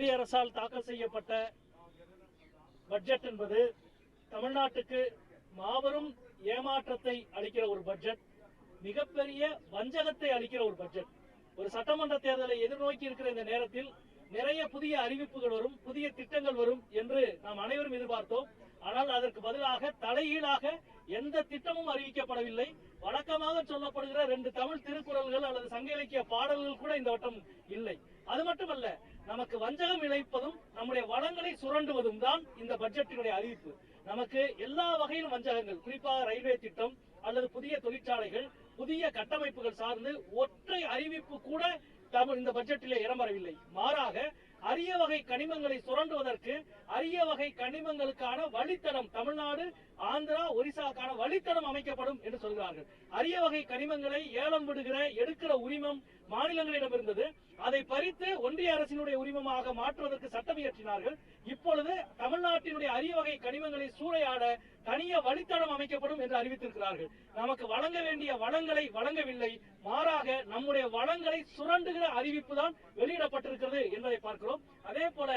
ஒன்றிய அரசால் தாக்கல் செய்யப்பட்ட பட்ஜெட் என்பது தமிழ்நாட்டுக்கு மாபெரும் ஏமாற்றத்தை அளிக்கிற ஒரு பட்ஜெட், மிகப்பெரிய வஞ்சகத்தை அளிக்கிற ஒரு பட்ஜெட். ஒரு சட்டமன்ற தேர்தலை எதிர்நோக்கி இருக்கிற இந்த நேரத்தில் நிறைய புதிய அறிவிப்புகள் வரும், புதிய திட்டங்கள் வரும் என்று நாம் அனைவரும் எதிர்பார்த்தோம். ஆனால் அதற்கு பதிலாக தலைகீழாக எந்த திட்டமும் அறிவிக்கப்படவில்லை. வழக்கமாக சொல்லப்படுகிற 2 தமிழ் திருக்குறள்கள் அல்லது சங்க இலக்கிய பாடல்கள் கூட இந்த வட்டம் இல்லை. அது மட்டுமல்ல, நமக்கு வஞ்சகம் இழைப்பதும் நம்முடைய வளங்களை சுரண்டுவதும் தான் இந்த பட்ஜெட்டினுடைய அறிவிப்பு. நமக்கு எல்லா வகையிலும் வஞ்சகங்கள், குறிப்பாக ரயில்வே திட்டம் அல்லது புதிய தொழிற்சாலைகள், புதிய கட்டமைப்புகள் சார்ந்து ஒற்றை அறிவிப்பு கூட இந்த பட்ஜெட்டிலே இடம்பெறவில்லை. மாறாக அரிய வகை கனிமங்களை சுரண்டுவதற்கு அரிய வகை கனிமங்களுக்கான வழித்தடம் தமிழ்நாடு, ஆந்திரா, ஒரிசாக்கான வழித்தடம் அமைக்கப்படும் என்று சொல்கிறார்கள். அரிய வகை கனிமங்களை ஏலம் விடுகிற எடுக்கிற உரிமம் மாநிலங்களிடம் இருந்தது. அதை பறித்து ஒன்றிய அரசினுடைய உரிமமாக மாற்றுவதற்கு சட்டம் இயற்றினார்கள். இப்பொழுது தமிழ்நாட்டினுடைய அரிய வகை கனிமங்களை சூறையாட தனிய வழித்தடம் அமைக்கப்படும் என்று அறிவித்திருக்கிறார்கள். நமக்கு வழங்க வேண்டிய வளங்களை வழங்கவில்லை, மாறாக நம்முடைய வளங்களை சுரண்டுகிற அறிவிப்பு தான் வெளியிடப்பட்டிருக்கிறது என்பதை பார்க்கிறோம். அதே போல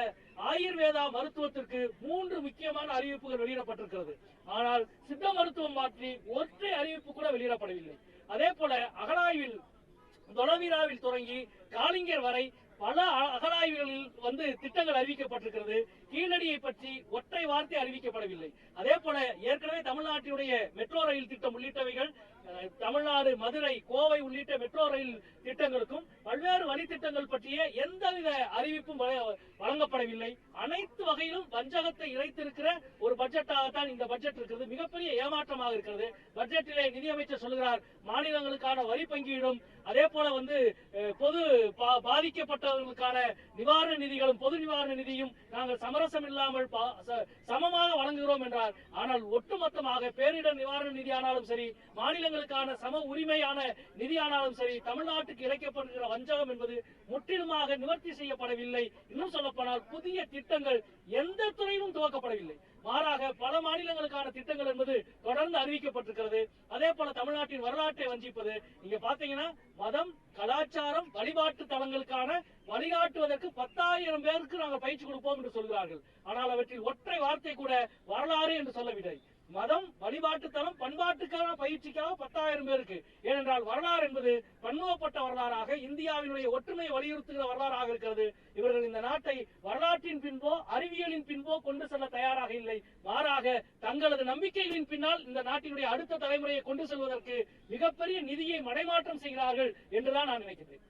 ஆயுர்வேதா மருத்துவத்திற்கு 3 முக்கியமான அறிவிப்புகள் வெளியிடப்பட்டிருக்கிறது. ஆனால் சித்த மருத்துவம் மாற்றி ஒற்றை அறிவிப்பு கூட வெளியிடப்படவில்லை. அதே போல அகழாய்வில் தொலைவீராவில் தொடங்கி காலிங்கர் வரை பல அகழாய்வுகளில் திட்டங்கள் அறிவிக்கப்பட்டிருக்கிறது. கீழடியை பற்றி ஒற்றை வார்த்தை அறிவிக்கப்படவில்லை. அதே போல ஏற்கனவே தமிழ்நாட்டினுடைய மெட்ரோ ரயில் திட்டம் உள்ளிட்டவைகள், தமிழ்நாடு மதுரை கோவை உள்ளிட்ட மெட்ரோ ரயில் திட்டங்களுக்கும் பல்வேறு வழித்திட்டங்கள் பற்றிய எந்தவித அறிவிப்பும் வழங்கப்படவில்லை. அனைத்து வகையிலும் வஞ்சகத்தை இழைத்திருக்கிற ஒரு பட்ஜெட்டாகத்தான் இந்த பட்ஜெட் இருக்கிறது. மிகப்பெரிய ஏமாற்றமாக இருக்கிறது. பட்ஜெட்டிலே நிதியமைச்சர் சொல்கிறார், மாநிலங்களுக்கான வரி பங்கீடும், அதே போல பொது பாதிக்கப்பட்டவர்களுக்கான நிவாரண நிதிகளும் பொது நிவாரண நிதியும் நாங்கள் சமரசம் இல்லாமல் சமமாக வழங்குகிறோம் என்றார். ஆனால் ஒட்டுமொத்தமாக பேரிடர் நிவாரண நிதி ஆனாலும் சரி, மாநிலங்களுக்கான சம உரிமையான நிதி ஆனாலும் சரி, தமிழ்நாட்டுக்கு இழைக்கப்படுகிற வஞ்சகம் என்பது முற்றிலுமாக நிவர்த்தி செய்யப்படவில்லை. இன்னும் சொல்லப்போனால் புதிய திட்டங்கள் எந்த துறையிலும் துவக்கப்படவில்லை. மாறாக பல மாநிலங்களுக்கான திட்டங்கள் என்பது தொடர்ந்து அறிவிக்கப்பட்டிருக்கிறது. அதே போல தமிழ்நாட்டின் வரலாற்றை வஞ்சிப்பது. நீங்க பாத்தீங்கன்னா மதம், கலாச்சாரம், வழிபாட்டு தலங்களுக்கான வழிகாட்டுவதற்கு 10,000 பேருக்கு நாங்கள் பயிற்சி கொடுப்போம் என்று சொல்கிறார்கள். ஆனால் அவற்றில் ஒற்றை வார்த்தை கூட வரலாறு என்று சொல்லவில்லை. மதம், வழிபாட்டு தலம், பண்பாட்டுக்கான பயிற்சிக்காக 10,000 பேருக்கு. ஏனென்றால் வரலாறு என்பது பன்முகப்பட்ட வரலாறாக, இந்தியாவினுடைய ஒற்றுமையை வலியுறுத்துகிற வரலாறாக இருக்கிறது. இவர்கள் இந்த நாட்டை வரலாற்றின் பின்போ அறிவியலின் பின்போ கொண்டு செல்ல தயாராக இல்லை. மாறாக தங்களது நம்பிக்கைகளின் பின்னால் இந்த நாட்டினுடைய அடுத்த தலைமுறையை கொண்டு செல்வதற்கு மிகப்பெரிய நிதியை மடைமாற்றம் செய்கிறார்கள் என்றுதான் நான் நினைக்கிறேன்.